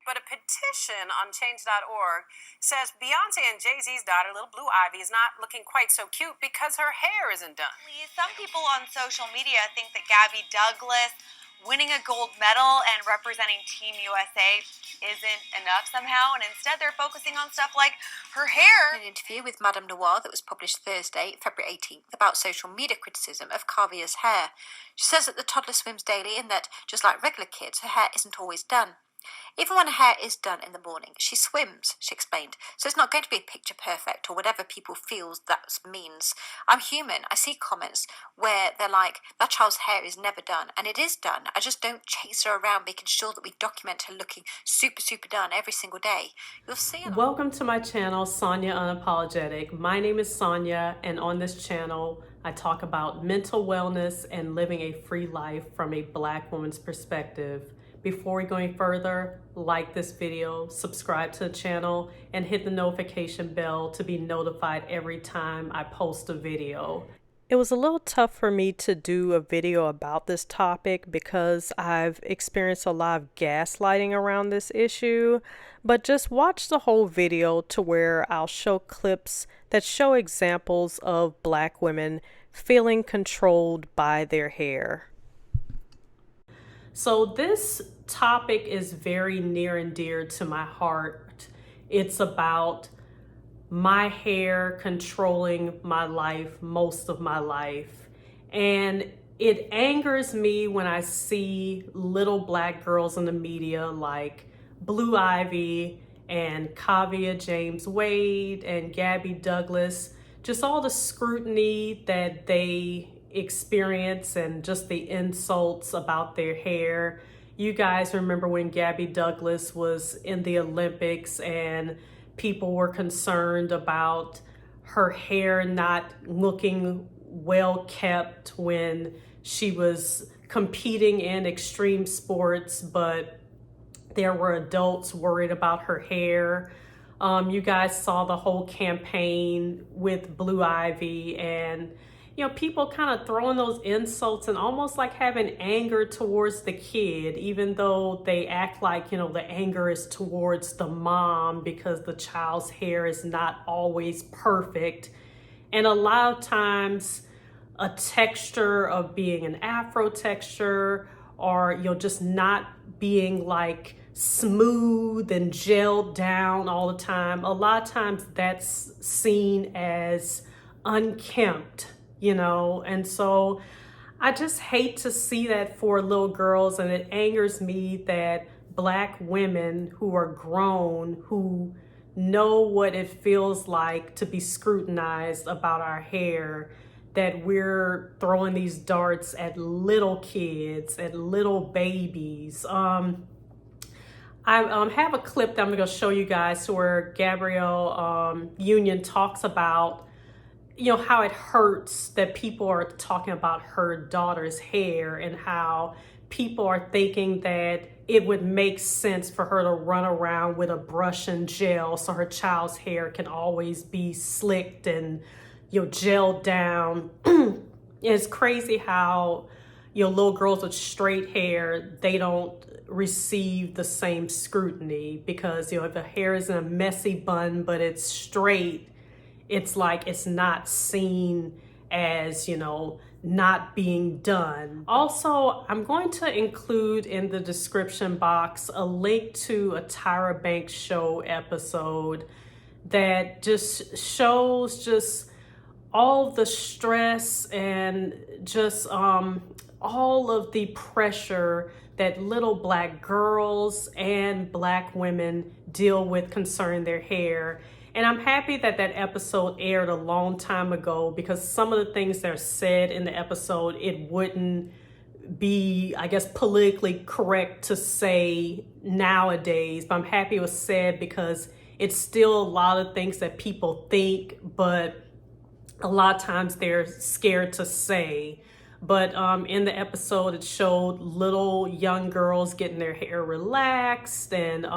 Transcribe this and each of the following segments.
but a petition on change.org says Beyonce and Jay-Z's daughter, little Blue Ivy, is not looking quite so cute because her hair isn't done. Some people on social media think that Gabby Douglas winning a gold medal and representing Team USA isn't enough somehow, and instead they're focusing on stuff like her hair. In an interview with Madame Noir that was published Thursday, February 18th, about social media criticism of Kavia's hair. She says that the toddler swims daily and that, just like regular kids, her hair isn't always done. Even when her hair is done in the morning, she swims, she explained, so it's not going to be picture perfect or whatever people feel that means. I'm human. I see comments where they're like, that child's hair is never done, and it is done. I just don't chase her around making sure that we document her looking super, super done every single day. You'll see. Welcome to my channel, Sonia Unapologetic. My name is Sonia, and on this channel, I talk about mental wellness and living a free life from a Black woman's perspective. Before we go any further, like this video, subscribe to the channel, and hit the notification bell to be notified every time I post a video. It was a little tough for me to do a video about this topic because I've experienced a lot of gaslighting around this issue, but just watch the whole video to where I'll show clips that show examples of Black women feeling controlled by their hair. So this topic is very near and dear to my heart. It's about my hair controlling my life, most of my life. And it angers me when I see little Black girls in the media like Blue Ivy and Kavia James Wade and Gabby Douglas, just all the scrutiny that they experience and just the insults about their hair. You guys remember when Gabby Douglas was in the Olympics and people were concerned about her hair not looking well kept when she was competing in extreme sports, but there were adults worried about her hair. You guys saw the whole campaign with Blue Ivy and people kind of throwing those insults and almost like having anger towards the kid, even though they act like, the anger is towards the mom because the child's hair is not always perfect. And a lot of times a texture of being an Afro texture or, just not being like smooth and gelled down all the time. A lot of times that's seen as unkempt. And so I just hate to see that for little girls, and it angers me that Black women who are grown, who know what it feels like to be scrutinized about our hair, that we're throwing these darts at little kids, at little babies. I have a clip that I'm going to show you guys where Gabrielle Union talks about how it hurts that people are talking about her daughter's hair and how people are thinking that it would make sense for her to run around with a brush and gel so her child's hair can always be slicked and, gelled down. It's crazy how, little girls with straight hair, they don't receive the same scrutiny because, if the hair is in a messy bun, but it's straight, it's like it's not seen as, not being done. Also, I'm going to include in the description box a link to a Tyra Banks show episode that just shows just all the stress and just all of the pressure that little Black girls and Black women deal with concerning their hair. And I'm happy that that episode aired a long time ago because some of the things that are said in the episode, it wouldn't be, I guess, politically correct to say nowadays. But I'm happy it was said because it's still a lot of things that people think, but a lot of times they're scared to say. But in the episode, it showed little young girls getting their hair relaxed, and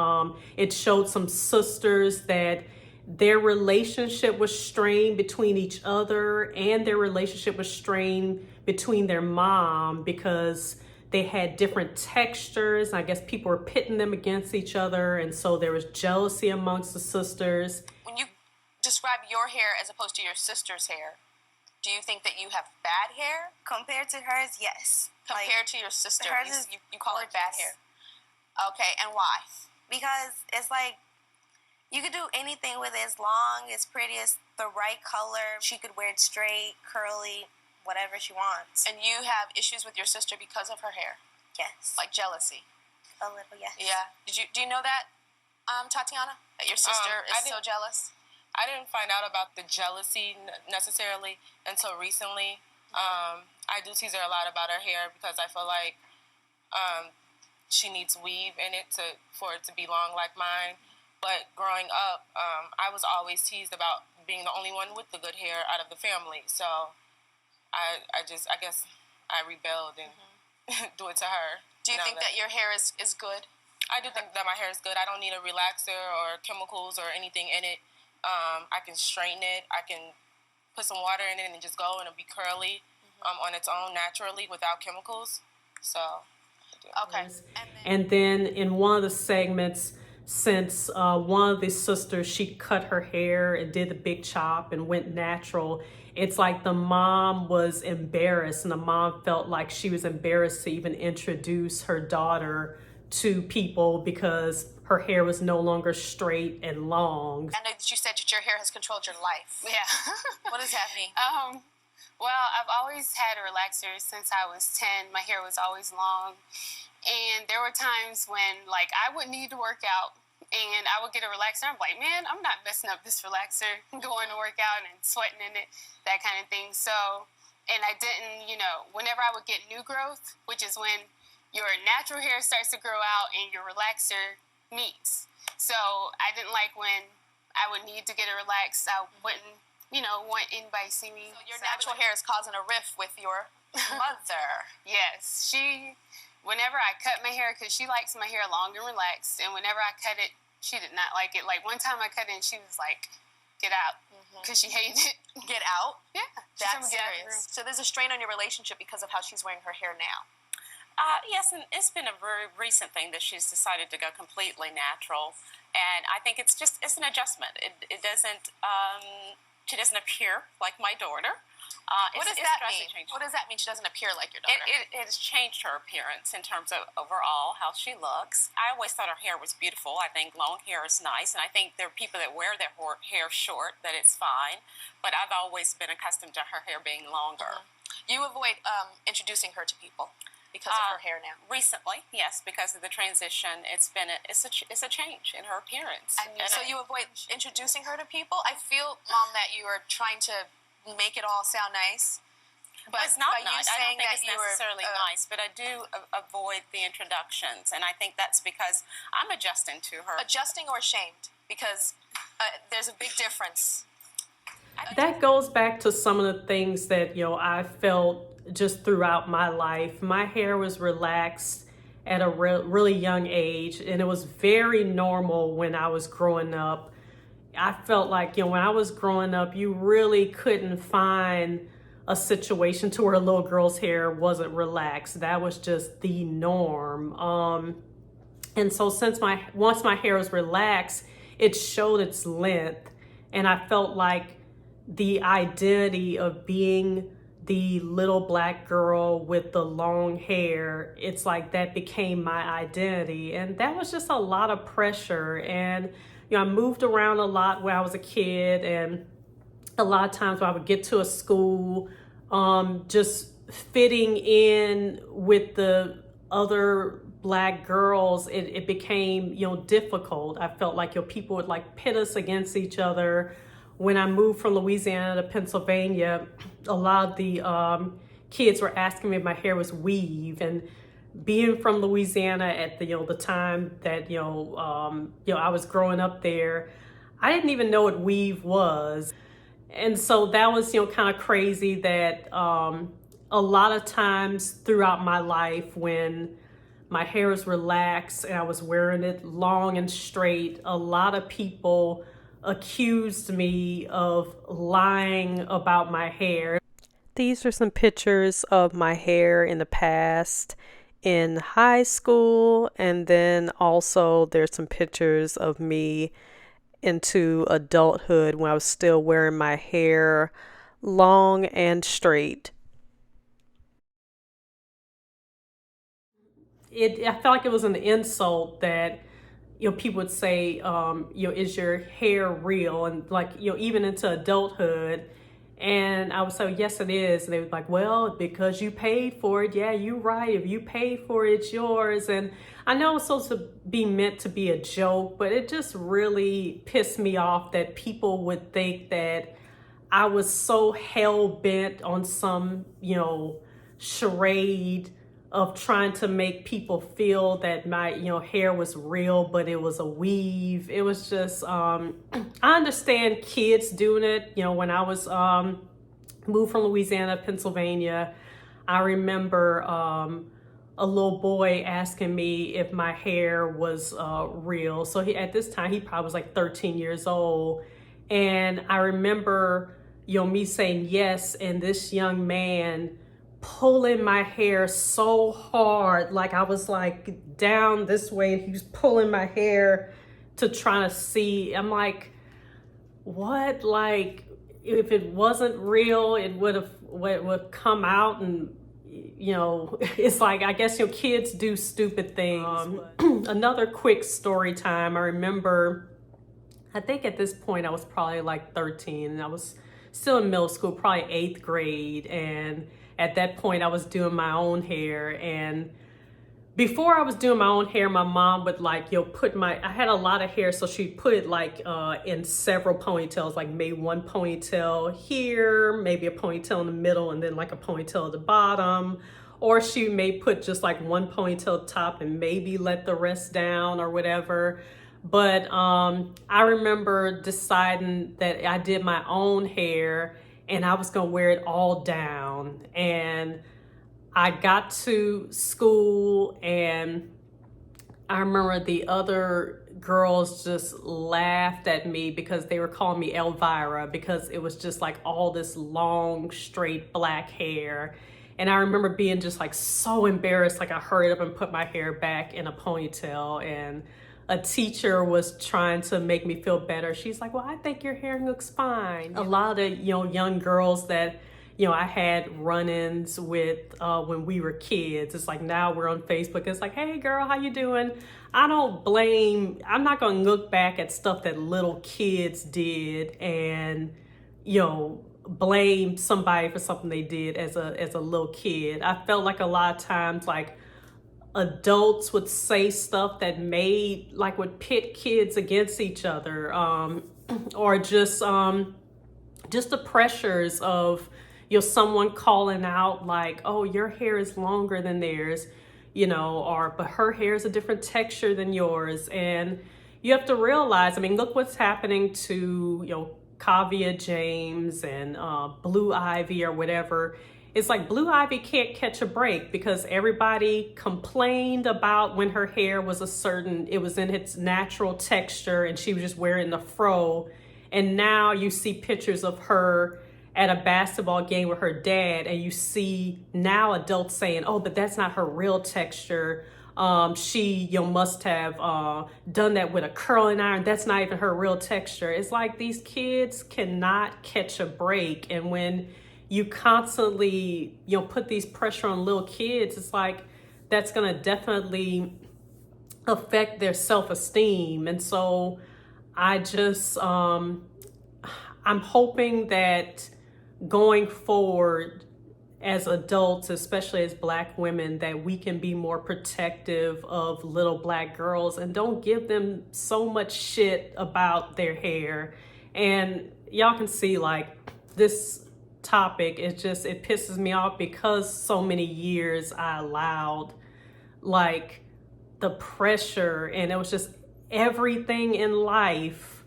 it showed some sisters that their relationship was strained between each other and their relationship was strained between their mom because they had different textures. I guess people were pitting them against each other, and so there was jealousy amongst the sisters. When you describe your hair as opposed to your sister's hair, do you think that you have bad hair? Compared to hers, yes. Compared to your sister, hers is you call it bad gorgeous. hair. Okay, and why? Because it's like you could do anything with it as long, as pretty, as the right color. She could wear it straight, curly, whatever she wants. And you have issues with your sister because of her hair, Yes. like jealousy. A little, yes. Yeah. Do you know that, Tatiana? That your sister is so jealous? I didn't find out about the jealousy necessarily until recently. I do tease her a lot about her hair because I feel like she needs weave in it for it to be long like mine. But growing up, I was always teased about being the only one with the good hair out of the family. So I guess I rebelled and do it to her. Do you think that your hair is good? I do think that my hair is good. I don't need a relaxer or chemicals or anything in it. I can straighten it. I can put some water in it and just go, and it'll be curly on its own naturally without chemicals. So, okay. And then in one of the segments, since one of the sisters, she cut her hair and did the big chop and went natural, it's like the mom was embarrassed, and the mom felt like she was embarrassed to even introduce her daughter to people because her hair was no longer straight and long. I know that you said that your hair has controlled your life. Yeah. What is happening? Well, I've always had a relaxer since I was 10. My hair was always long. And there were times when, like, I would need to work out, and I would get a relaxer. I'm like, man, I'm not messing up this relaxer, going to work out and sweating in it, that kind of thing. So, and I didn't, whenever I would get new growth, which is when your natural hair starts to grow out and your relaxer meets. So I didn't like when I would need to get a relax. I wouldn't, want anybody to see me. So your natural hair is causing a rift with your mother. Yes, whenever I cut my hair, because she likes my hair long and relaxed, and whenever I cut it, she did not like it. Like, one time I cut it, and she was like, get out, because she hated it. Get out? Yeah. She told That's me, "Get out the room." serious. So there's a strain on your relationship because of how she's wearing her hair now. Yes, and it's been a very recent thing that she's decided to go completely natural, and I think it's an adjustment. It doesn't she doesn't appear like my daughter. What does that mean? What does that mean? She doesn't appear like your daughter. It has changed her appearance in terms of overall how she looks. I always thought her hair was beautiful. I think long hair is nice, and I think there are people that wear their hair short that it's fine. But I've always been accustomed to her hair being longer. You avoid introducing her to people because of her hair now. Recently, yes, because of the transition, it's a change in her appearance. And so you avoid introducing her to people? I feel, Mom, that you are trying to make it all sound nice. But it's not by you nice. I don't saying think that it's you were, necessarily nice, but I do avoid the introductions, and I think that's because I'm adjusting to her. Adjusting or ashamed? Because there's a big difference. That goes back to some of the things that, I felt just throughout my life. My hair was relaxed at a really young age, and it was very normal when I was growing up. I felt like, when I was growing up, you really couldn't find a situation to where a little girl's hair wasn't relaxed. That was just the norm. And so once my hair was relaxed, it showed its length, and I felt like the identity of being the little black girl with the long hair, it's like that became my identity. And that was just a lot of pressure. And, I moved around a lot when I was a kid, and a lot of times when I would get to a school, just fitting in with the other black girls, it became, difficult. I felt like, people would like pit us against each other. When I moved from Louisiana to Pennsylvania, a lot of the kids were asking me if my hair was weave, and being from Louisiana at the time that I was growing up there, I didn't even know what weave was, and so that was kind of crazy that a lot of times throughout my life when my hair was relaxed and I was wearing it long and straight, a lot of people accused me of lying about my hair. These are some pictures of my hair in the past. in high school, and then also there's some pictures of me into adulthood when I was still wearing my hair long and straight. I felt like it was an insult that people would say, is your hair real? And like, even into adulthood. And I would say, yes, it is. And they would like, well, because you paid for it. Yeah, you're right. If you paid for it, it's yours. And I know it's supposed to be meant to be a joke, but it just really pissed me off that people would think that I was so hell bent on some, charade of trying to make people feel that my, hair was real, but it was a weave. It was just, I understand kids doing it. When I was moved from Louisiana to Pennsylvania, I remember a little boy asking me if my hair was real. So at this time, he probably was like 13 years old. And I remember, me saying yes, and this young man pulling my hair so hard, like I was like down this way, and he was pulling my hair to try to see. I'm like, what? Like, if it wasn't real, it would come out, and it's like, I guess kids do stupid things. Another quick story time. I remember, I think at this point I was probably like 13, and I was still in middle school, probably 8th grade, and at that point I was doing my own hair. And before I was doing my own hair, my mom would like, I had a lot of hair, so she'd put it like in several ponytails, like maybe one ponytail here, maybe a ponytail in the middle, and then like a ponytail at the bottom. Or she may put just like one ponytail top and maybe let the rest down or whatever. But I remember deciding that I did my own hair and I was gonna wear it all down. And I got to school, and I remember the other girls just laughed at me because they were calling me Elvira, because it was just like all this long, straight black hair. And I remember being just like so embarrassed, like I hurried up and put my hair back in a ponytail, and a teacher was trying to make me feel better. She's like, well, I think your hair looks fine. A lot of, young girls that, I had run-ins with when we were kids. It's like now we're on Facebook. It's like, hey girl, how you doing? I'm not going to look back at stuff that little kids did and, blame somebody for something they did as a little kid. I felt like a lot of times, like, adults would say stuff that would pit kids against each other, or just the pressures of, someone calling out like, oh, your hair is longer than theirs, but her hair is a different texture than yours. And you have to realize, look what's happening to, Kavia James and Blue Ivy or whatever. It's like Blue Ivy can't catch a break because everybody complained about when her hair was it was in its natural texture and she was just wearing the fro. And now you see pictures of her at a basketball game with her dad, and you see now adults saying, oh, but that's not her real texture. She must have done that with a curling iron. That's not even her real texture. It's like these kids cannot catch a break. And when you constantly, put these pressure on little kids, it's like that's going to definitely affect their self-esteem. And so I just, I'm hoping that going forward as adults, especially as Black women, that we can be more protective of little Black girls and don't give them so much shit about their hair. And y'all can see, like, this topic, it pisses me off because so many years I allowed, like, the pressure, and it was just everything in life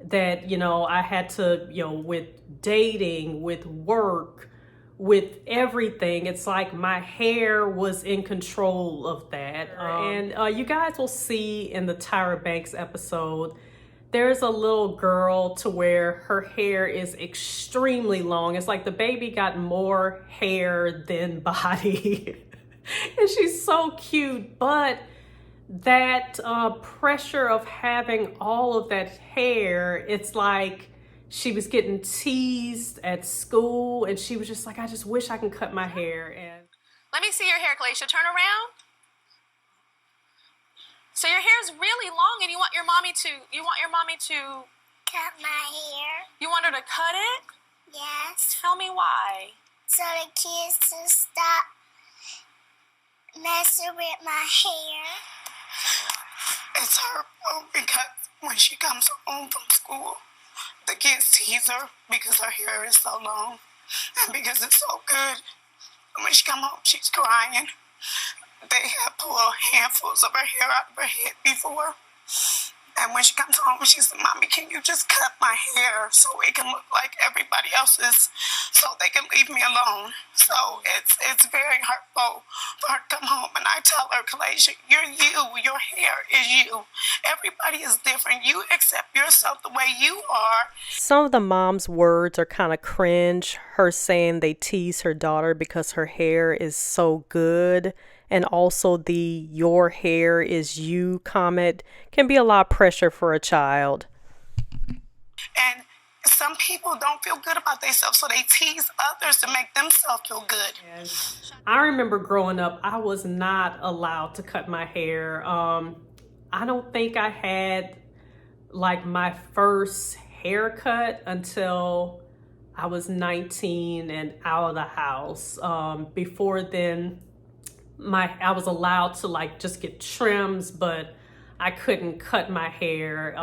that, I had to, with dating, with work, with everything. It's like my hair was in control of that. And you guys will see in the Tyra Banks episode, there's a little girl to where her hair is extremely long. It's like the baby got more hair than body. And she's so cute, but that pressure of having all of that hair, it's like she was getting teased at school, and she was just like, I just wish I can cut my hair. And Let me see your hair, Glacia. Turn around. So your hair is really long, and you want your mommy to Cut my hair. You want her to cut it? Yes. Tell me why. So the kids to stop messing with my hair. It's hurtful because when she comes home from school, the kids tease her because her hair is so long and because it's so good. And when she comes home, she's crying. They have pulled handfuls of her hair out of her head before. And when she comes home, she said, Mommy, can you just cut my hair so it can look like everybody else's so they can leave me alone? So it's very hurtful for her to come home. And I tell her, Glacia, you're you. Your hair is you. Everybody is different. You accept yourself the way you are. some of the mom's words are kind of cringe. Her saying they tease her daughter because her hair is so good. And also the "your hair is you" comment can be a lot of pressure for a child. And some people don't feel good about themselves, so they tease others to make themselves feel good. I remember growing up, I was not allowed to cut my hair. I don't think I had like my first haircut until I was 19 and out of the house. Before then, I was allowed to like just get trims, but I couldn't cut my hair.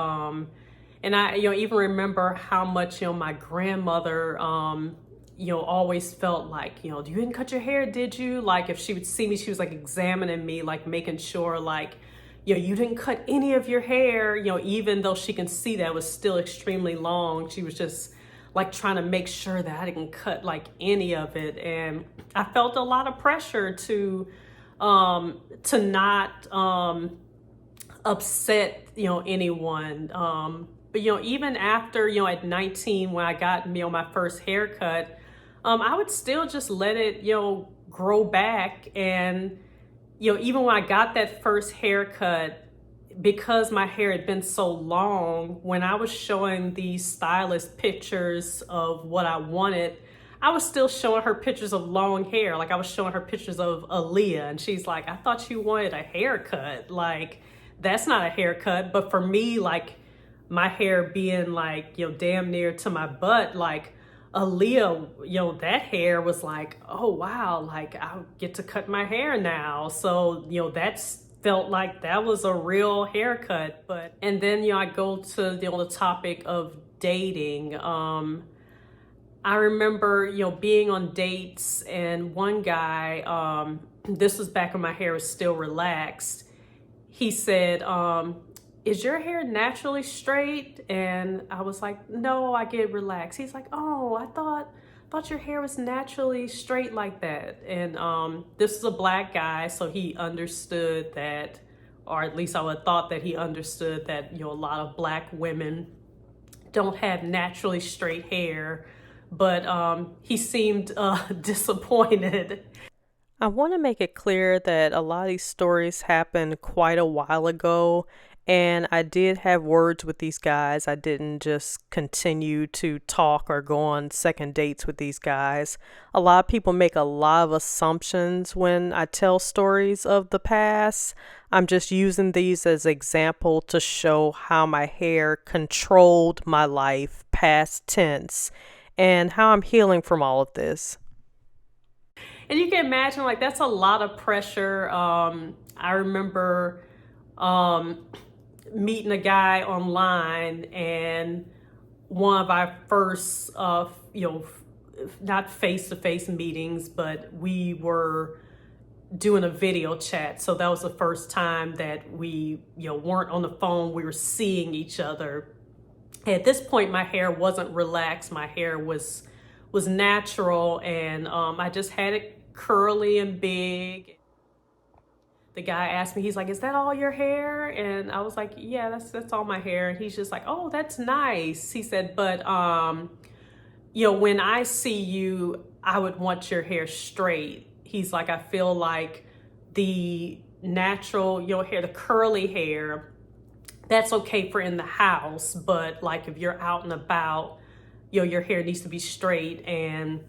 And I, even remember how much, my grandmother, always felt like, you didn't cut your hair, did you? Like if she would see me, she was like examining me, like making sure like, you didn't cut any of your hair, even though she can see that it was still extremely long. She was just like trying to make sure that I didn't cut like any of it. And I felt a lot of pressure to not upset anyone. But even after at 19, when I got my first haircut, I would still just let it grow back. And even when I got that first haircut, because my hair had been so long, when I was showing the stylist pictures of what I wanted, I was still showing her pictures of long hair. Like I was showing her pictures of Aaliyah, and she's like, I thought you wanted a haircut. Like, that's not a haircut. But for me, like my hair being like, damn near to my butt, like Aaliyah, that hair was like, oh wow, like I get to cut my hair now. So, that's felt like that was a real haircut. And then, I go to the topic of dating. I remember, being on dates, and one guy, this was back when my hair was still relaxed. He said, is your hair naturally straight? And I was like, no, I get relaxed. He's like, oh, I thought your hair was naturally straight like that. And this is a black guy, so he understood that, or at least I would have thought that he understood that, a lot of black women don't have naturally straight hair. But he seemed disappointed. I want to make it clear that a lot of these stories happened quite a while ago, and I did have words with these guys. I didn't just continue to talk or go on second dates with these guys. A lot of people make a lot of assumptions when I tell stories of the past. I'm just using these as example to show how my hair controlled my life, past tense, and how I'm healing from all of this. And you can imagine, like, that's a lot of pressure. I remember meeting a guy online, and one of our first, not face-to-face meetings, but we were doing a video chat. So that was the first time that we, weren't on the phone. We were seeing each other. At this point, my hair wasn't relaxed. My hair was natural, and I just had it curly and big. The guy asked me, he's like, is that all your hair? And I was like, yeah, that's all my hair. And he's just like, oh, that's nice. He said, but when I see you, I would want your hair straight. He's like, I feel like the natural, hair, the curly hair, that's okay for in the house, but like if you're out and about, your hair needs to be straight, and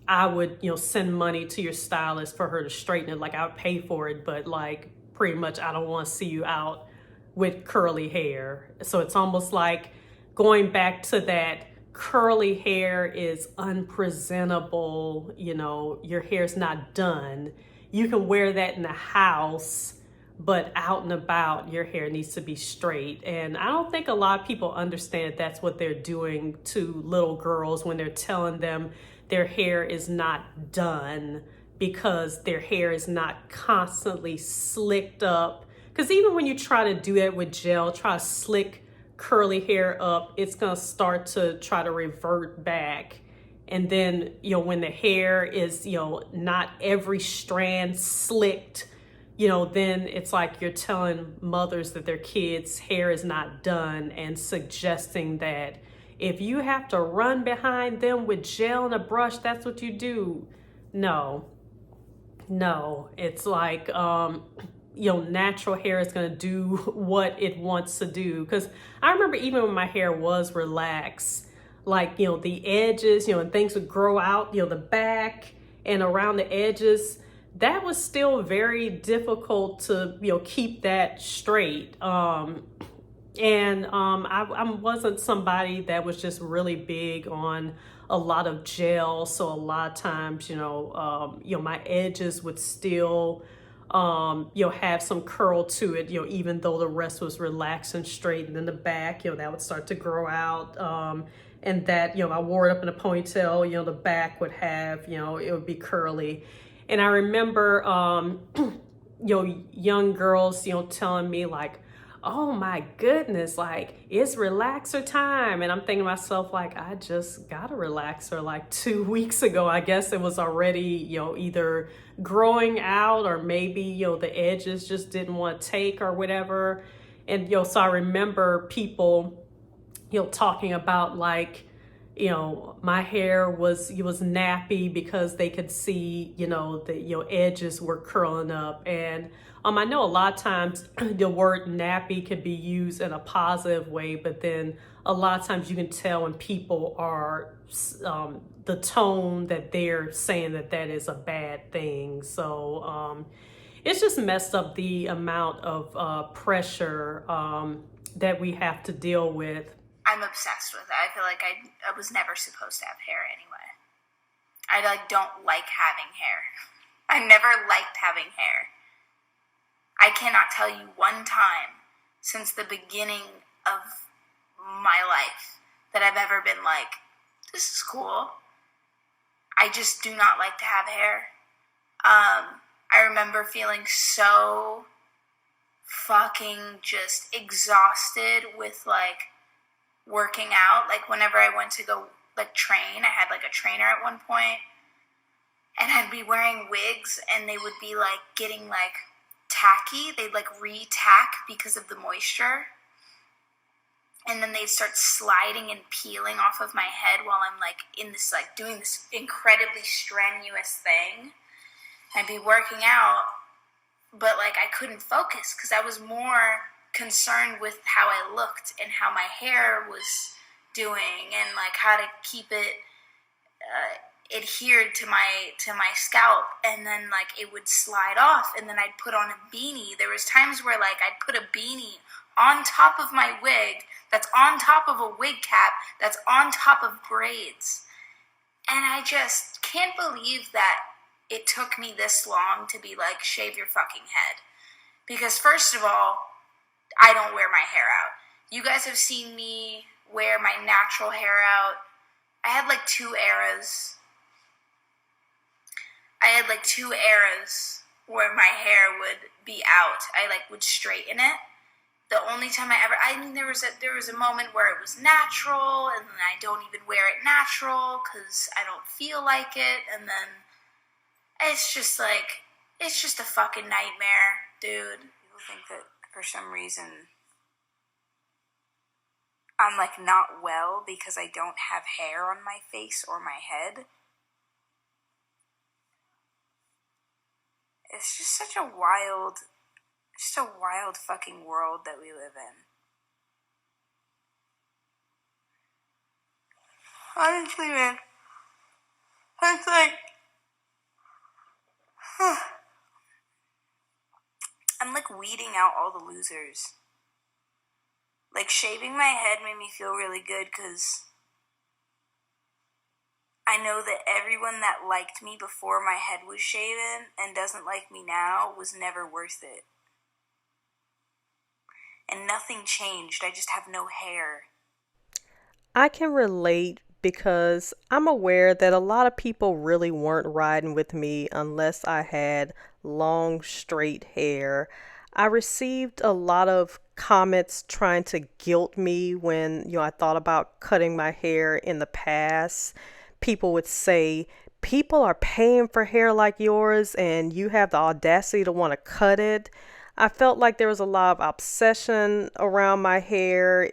I would, send money to your stylist for her to straighten it. Like I would pay for it, but like pretty much I don't want to see you out with curly hair. So it's almost like going back to that curly hair is unpresentable, your hair's not done. You can wear that in the house, but out and about, your hair needs to be straight. And I don't think a lot of people understand that's what they're doing to little girls when they're telling them their hair is not done because their hair is not constantly slicked up. Because even when you try to do that with gel, try to slick curly hair up, it's going to start to try to revert back. And then, when the hair is, not every strand slicked, then it's like you're telling mothers that their kids' hair is not done and suggesting that if you have to run behind them with gel and a brush, that's what you do. No, it's like, natural hair is going to do what it wants to do. Because I remember even when my hair was relaxed, like, the edges, and things would grow out, the back and around the edges, that was still very difficult to, keep that straight. I wasn't somebody that was just really big on a lot of gel. So a lot of times, my edges would still, have some curl to it, even though the rest was relaxed and straight. And then the back, that would start to grow out. And that, I wore it up in a ponytail, the back would have, it would be curly. And I remember, young girls, telling me like, oh my goodness, like it's relaxer time. And I'm thinking to myself, like, I just got a relaxer like 2 weeks ago. I guess it was already, either growing out or maybe, the edges just didn't want to take or whatever. And, so I remember people, talking about like, my hair was nappy because they could see, the edges were curling up. And I know a lot of times the word nappy can be used in a positive way, but then a lot of times you can tell when people are the tone that they're saying that is a bad thing. So it's just messed up the amount of pressure that we have to deal with. I'm obsessed with it. I feel like I was never supposed to have hair anyway. I don't like having hair. I never liked having hair. I cannot tell you one time since the beginning of my life that I've ever been like, this is cool. I just do not like to have hair. I remember feeling so fucking just exhausted with like working out. Like whenever I went to go like train, I had like a trainer at one point, and I'd be wearing wigs and they would be like getting like tacky. They'd like re-tack because of the moisture, and then they'd start sliding and peeling off of my head while I'm like in this like doing this incredibly strenuous thing. I'd be working out, but like I couldn't focus because I was more concerned with how I looked and how my hair was doing and like how to keep it adhered to my scalp. And then like it would slide off, and then I'd put on a beanie. There was times where like I'd put a beanie on top of my wig that's on top of a wig cap that's on top of braids. And I just can't believe that it took me this long to be like, shave your fucking head. Because first of all, I don't wear my hair out. You guys have seen me wear my natural hair out. I had like two eras where my hair would be out. I like would straighten it. The only time there was a moment where it was natural, and then I don't even wear it natural because I don't feel like it, and then it's just a fucking nightmare, dude. People think that for some reason I'm like not well because I don't have hair on my face or my head. It's just such a wild fucking world that we live in. Honestly, man. It's like, I'm like weeding out all the losers. Like, shaving my head made me feel really good because I know that everyone that liked me before my head was shaven and doesn't like me now was never worth it. And nothing changed. I just have no hair. I can relate because I'm aware that a lot of people really weren't riding with me unless I had long, straight hair. I received a lot of comments trying to guilt me when, I thought about cutting my hair in the past. People would say, people are paying for hair like yours and you have the audacity to want to cut it. I felt like there was a lot of obsession around my hair.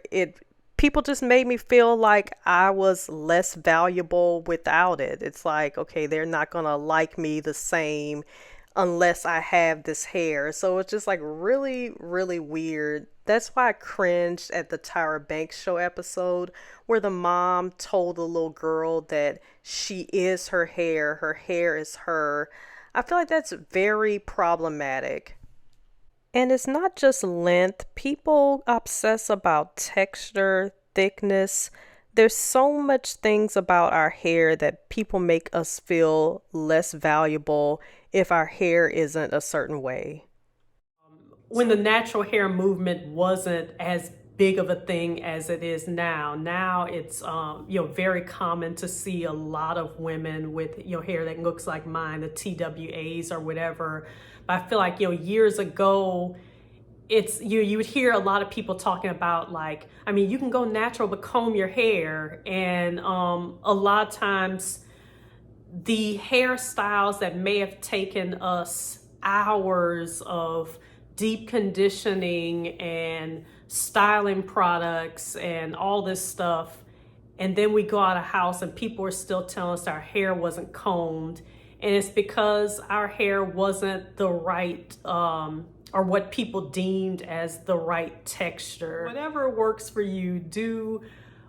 People just made me feel like I was less valuable without it. It's like, okay, they're not gonna like me the same unless I have this hair. So it's just like really, really weird. That's why I cringed at the Tyra Banks show episode where the mom told the little girl that she is her hair is her. I feel like that's very problematic. And it's not just length. People obsess about texture, thickness. There's so much things about our hair that people make us feel less valuable if our hair isn't a certain way. When the natural hair movement wasn't as big of a thing as it is now. Now it's very common to see a lot of women with hair that looks like mine, the TWAs or whatever. But I feel like years ago, it's you would hear a lot of people talking about like, I mean, you can go natural but comb your hair, and a lot of times the hairstyles that may have taken us hours of deep conditioning and styling products and all this stuff, and then we go out of house and people are still telling us our hair wasn't combed, and it's because our hair wasn't the right or what people deemed as the right texture. Whatever works for you, do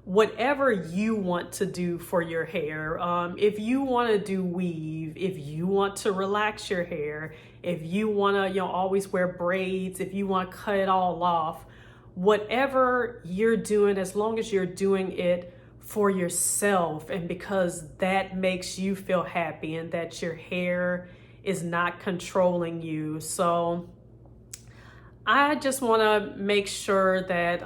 whatever you want to do for your hair. If you want to do weave, if you want to relax your hair, if you want to always wear braids, if you want to cut it all off, whatever you're doing, as long as you're doing it for yourself and because that makes you feel happy and that your hair is not controlling you. So I just want to make sure that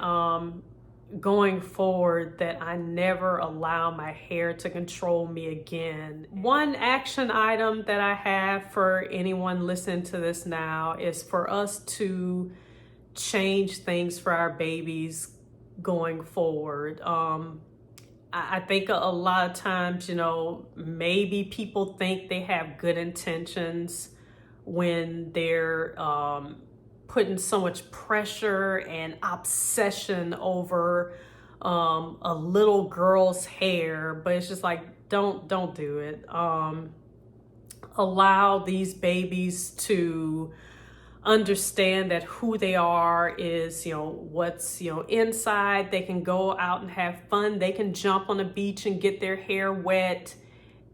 going forward that I never allow my hair to control me again. One action item that I have for anyone listening to this now is for us to change things for our babies going forward. I think a lot of times, maybe people think they have good intentions when they're putting so much pressure and obsession over a little girl's hair, but it's just like, don't do it. Allow these babies to understand that who they are is what's inside. They can go out and have fun. They can jump on the beach and get their hair wet,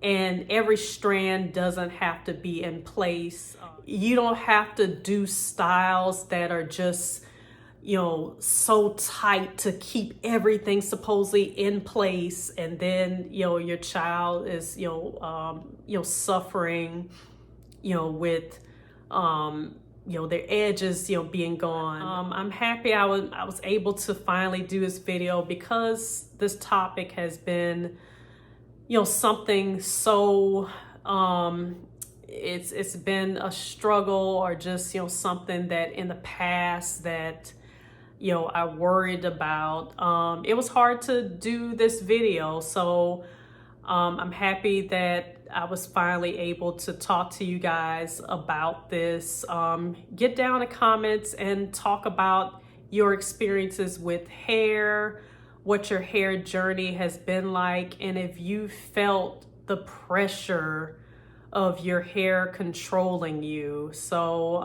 and every strand doesn't have to be in place. You don't have to do styles that are just so tight to keep everything supposedly in place, and then your child is suffering with their edges being gone. I'm happy I was able to finally do this video because this topic has been something so it's been a struggle, or just something that in the past that I worried about. It was hard to do this video, so I'm happy that I was finally able to talk to you guys about this. Get down in the comments and talk about your experiences with hair, what your hair journey has been like, and if you felt the pressure of your hair controlling you. So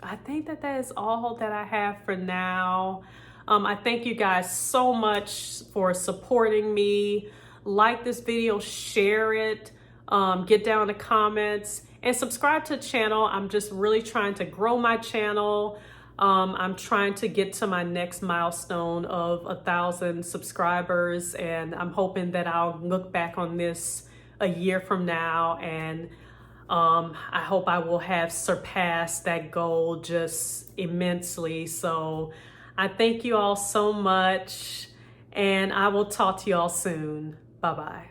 I think that is all that I have for now. I thank you guys so much for supporting me. Like this video, share it, get down in the comments, and subscribe to the channel. I'm just really trying to grow my channel. I'm trying to get to my next milestone of 1,000 subscribers, and I'm hoping that I'll look back on this a year from now, and I hope I will have surpassed that goal just immensely. So I thank you all so much, and I will talk to you all soon. Bye-bye.